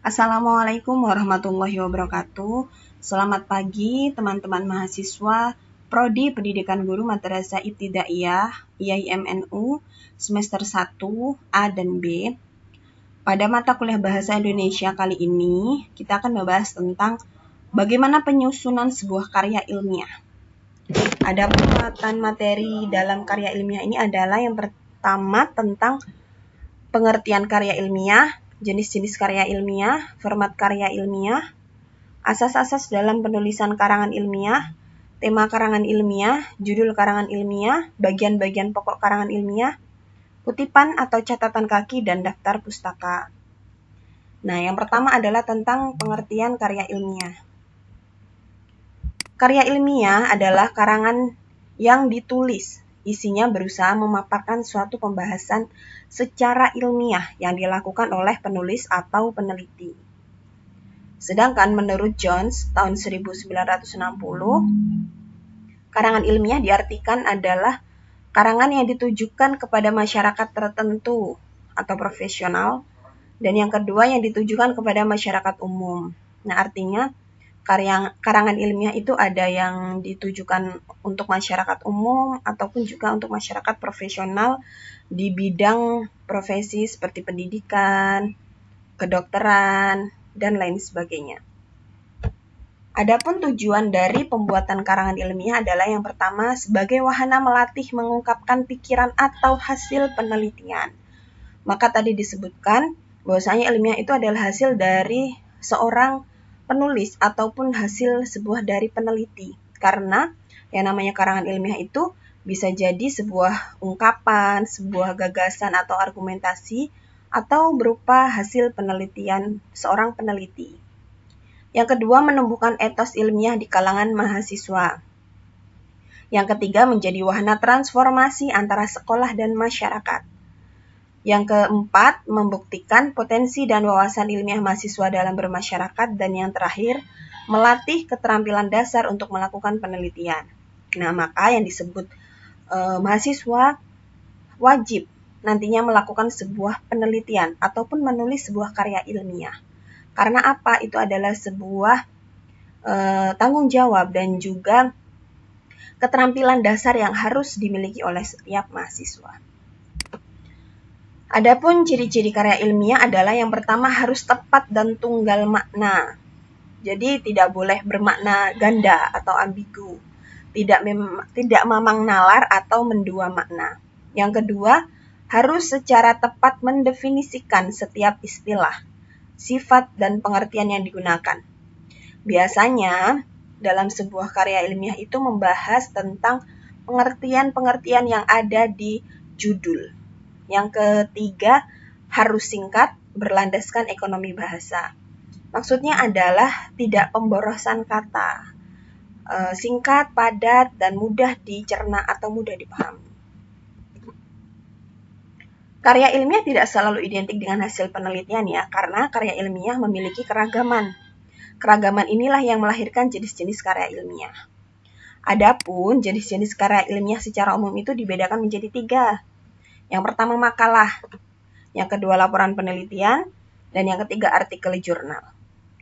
Assalamualaikum warahmatullahi wabarakatuh. Selamat pagi teman-teman mahasiswa Prodi Pendidikan Guru Madrasah Ibtidaiyah IAIMNU semester 1 A dan B. Pada mata kuliah Bahasa Indonesia kali ini, kita akan membahas tentang bagaimana penyusunan sebuah karya ilmiah. Ada muatan materi dalam karya ilmiah ini adalah yang pertama tentang pengertian karya ilmiah, jenis-jenis karya ilmiah, format karya ilmiah, asas-asas dalam penulisan karangan ilmiah, tema karangan ilmiah, judul karangan ilmiah, bagian-bagian pokok karangan ilmiah, kutipan atau catatan kaki, dan daftar pustaka. Nah, yang pertama adalah tentang pengertian karya ilmiah. Karya ilmiah adalah karangan yang ditulis, isinya berusaha memaparkan suatu pembahasan secara ilmiah yang dilakukan oleh penulis atau peneliti. Sedangkan menurut Jones tahun 1960, karangan ilmiah diartikan adalah karangan yang ditujukan kepada masyarakat tertentu atau profesional, dan yang kedua yang ditujukan kepada masyarakat umum. Nah, artinya karangan ilmiah itu ada yang ditujukan untuk masyarakat umum ataupun juga untuk masyarakat profesional di bidang profesi seperti pendidikan, kedokteran, dan lain sebagainya. Adapun tujuan dari pembuatan karangan ilmiah adalah yang pertama sebagai wahana melatih mengungkapkan pikiran atau hasil penelitian. Maka tadi disebutkan bahwasanya ilmiah itu adalah hasil dari seorang penulis ataupun hasil sebuah dari peneliti. Karena yang namanya karangan ilmiah itu bisa jadi sebuah ungkapan, sebuah gagasan atau argumentasi, atau berupa hasil penelitian seorang peneliti. Yang kedua, menumbuhkan etos ilmiah di kalangan mahasiswa. Yang ketiga, menjadi wahana transformasi antara sekolah dan masyarakat. Yang keempat, membuktikan potensi dan wawasan ilmiah mahasiswa dalam bermasyarakat. Dan yang terakhir, melatih keterampilan dasar untuk melakukan penelitian. Nah, maka yang disebut mahasiswa wajib nantinya melakukan sebuah penelitian ataupun menulis sebuah karya ilmiah. Karena apa? Itu adalah sebuah tanggung jawab dan juga keterampilan dasar yang harus dimiliki oleh setiap mahasiswa. Adapun ciri-ciri karya ilmiah adalah yang pertama harus tepat dan tunggal makna. Jadi tidak boleh bermakna ganda atau ambigu. Tidak mamang nalar atau mendua makna. Yang kedua, harus secara tepat mendefinisikan setiap istilah, sifat, dan pengertian yang digunakan. Biasanya, dalam sebuah karya ilmiah itu membahas tentang pengertian-pengertian yang ada di judul. Yang ketiga, harus singkat, berlandaskan ekonomi bahasa. Maksudnya adalah tidak pemborosan kata, singkat, padat, dan mudah dicerna atau mudah dipahami. Karya ilmiah tidak selalu identik dengan hasil penelitian ya, karena karya ilmiah memiliki keragaman. Keragaman inilah yang melahirkan jenis-jenis karya ilmiah. Adapun jenis-jenis karya ilmiah secara umum itu dibedakan menjadi 3. Yang pertama makalah, yang kedua laporan penelitian, dan yang ketiga artikel jurnal.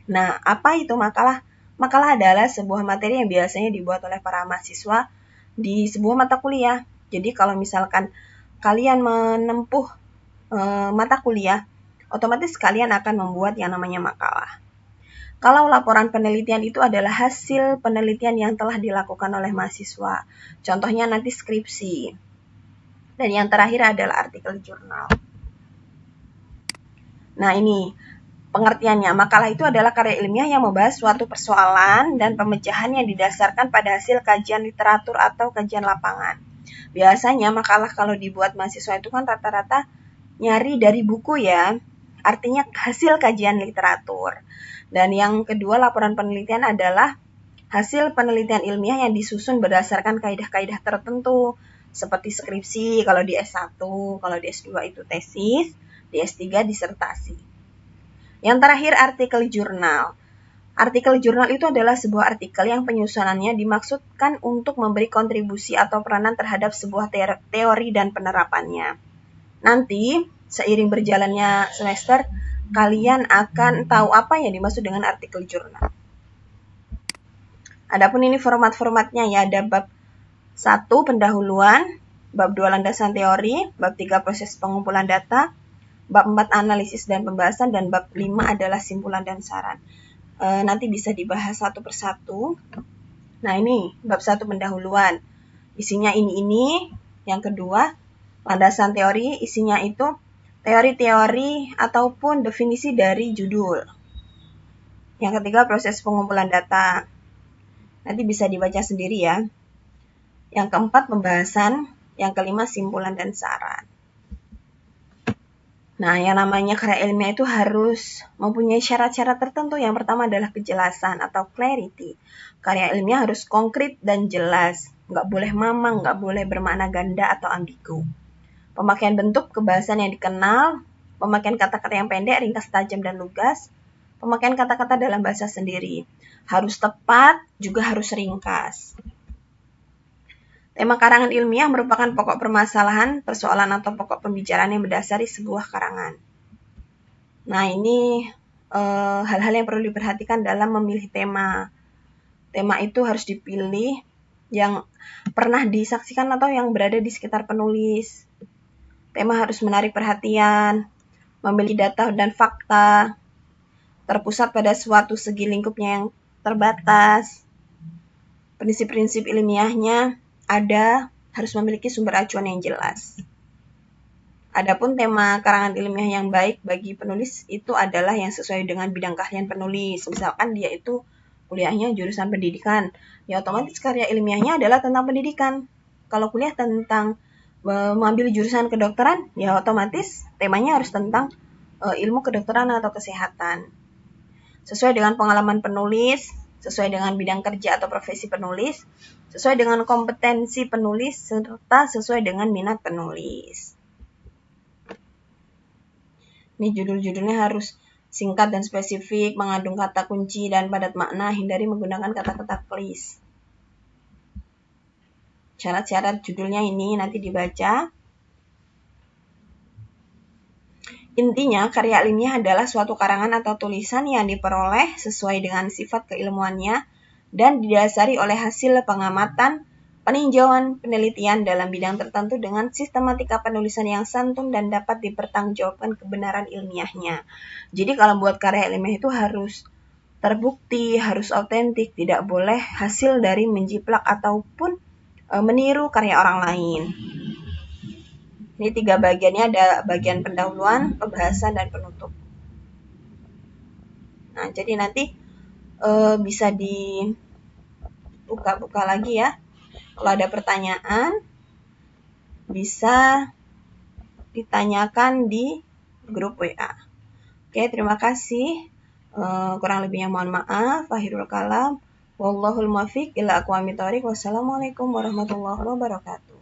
Nah, apa itu makalah? Makalah adalah sebuah materi yang biasanya dibuat oleh para mahasiswa di sebuah mata kuliah. Jadi kalau misalkan kalian menempuh mata kuliah, otomatis kalian akan membuat yang namanya makalah. Kalau laporan penelitian itu adalah hasil penelitian yang telah dilakukan oleh mahasiswa. Contohnya nanti skripsi. Dan yang terakhir adalah artikel jurnal. Nah, ini pengertiannya. Makalah itu adalah karya ilmiah yang membahas suatu persoalan dan pemecahan yang didasarkan pada hasil kajian literatur atau kajian lapangan. Biasanya makalah kalau dibuat mahasiswa itu kan rata-rata nyari dari buku ya, artinya hasil kajian literatur. Dan yang kedua, laporan penelitian adalah hasil penelitian ilmiah yang disusun berdasarkan kaidah-kaidah tertentu, seperti skripsi kalau di S1, kalau di S2 itu tesis, di S3 disertasi. Yang terakhir, artikel jurnal. Artikel jurnal itu adalah sebuah artikel yang penyusunannya dimaksudkan untuk memberi kontribusi atau peranan terhadap sebuah teori dan penerapannya. Nanti, seiring berjalannya semester, kalian akan tahu apa yang dimaksud dengan artikel jurnal. Adapun ini format-formatnya ya, ada bab 1 pendahuluan, bab 2 landasan teori, bab 3 proses pengumpulan data, bab 4 analisis dan pembahasan, dan bab 5 adalah simpulan dan saran. Nanti bisa dibahas satu persatu. Nah, ini bab 1 pendahuluan. Isinya ini. Yang kedua, landasan teori, isinya itu teori-teori ataupun definisi dari judul. Yang ketiga, proses pengumpulan data. Nanti bisa dibaca sendiri ya. Yang keempat, pembahasan. Yang kelima, simpulan dan saran. Nah, yang namanya karya ilmiah itu harus mempunyai syarat-syarat tertentu. Yang pertama adalah kejelasan atau clarity. Karya ilmiah harus konkret dan jelas. Nggak boleh mamang, nggak boleh bermakna ganda atau ambigu. Pemakaian bentuk kebahasan yang dikenal, pemakaian kata-kata yang pendek, ringkas, tajam, dan lugas, pemakaian kata-kata dalam bahasa sendiri. Harus tepat, juga harus ringkas. Tema karangan ilmiah merupakan pokok permasalahan, persoalan, atau pokok pembicaraan yang mendasari sebuah karangan. Nah, ini hal-hal yang perlu diperhatikan dalam memilih tema. Tema itu harus dipilih yang pernah disaksikan atau yang berada di sekitar penulis. Tema harus menarik perhatian, memiliki data dan fakta, terpusat pada suatu segi lingkupnya yang terbatas. Prinsip-prinsip ilmiahnya ada, harus memiliki sumber acuan yang jelas. Adapun tema karangan ilmiah yang baik bagi penulis itu adalah yang sesuai dengan bidang keahlian penulis. Misalkan dia itu kuliahnya jurusan pendidikan, ya otomatis karya ilmiahnya adalah tentang pendidikan. Kalau kuliah tentang mengambil jurusan kedokteran, ya otomatis temanya harus tentang ilmu kedokteran atau kesehatan. Sesuai dengan pengalaman penulis, sesuai dengan bidang kerja atau profesi penulis, sesuai dengan kompetensi penulis, serta sesuai dengan minat penulis. Ini judul-judulnya harus singkat dan spesifik, mengandung kata kunci dan padat makna, hindari menggunakan kata-kata klis. Syarat-syarat judulnya ini nanti dibaca. Intinya, karya ilmiah adalah suatu karangan atau tulisan yang diperoleh sesuai dengan sifat keilmuannya dan didasari oleh hasil pengamatan, peninjauan, penelitian dalam bidang tertentu dengan sistematika penulisan yang santun dan dapat dipertanggungjawabkan kebenaran ilmiahnya. Jadi kalau buat karya ilmiah itu harus terbukti, harus autentik, tidak boleh hasil dari menjiplak ataupun meniru karya orang lain. Ini 3 bagiannya, ada bagian pendahuluan, pembahasan, dan penutup. Nah, jadi nanti bisa dibuka-buka lagi ya. Kalau ada pertanyaan, bisa ditanyakan di grup WA. Oke, terima kasih. Kurang lebihnya mohon maaf. Akhirul kalam. Wallahul muwaffiq ila aqwamit thoriq. Wassalamualaikum warahmatullahi wabarakatuh.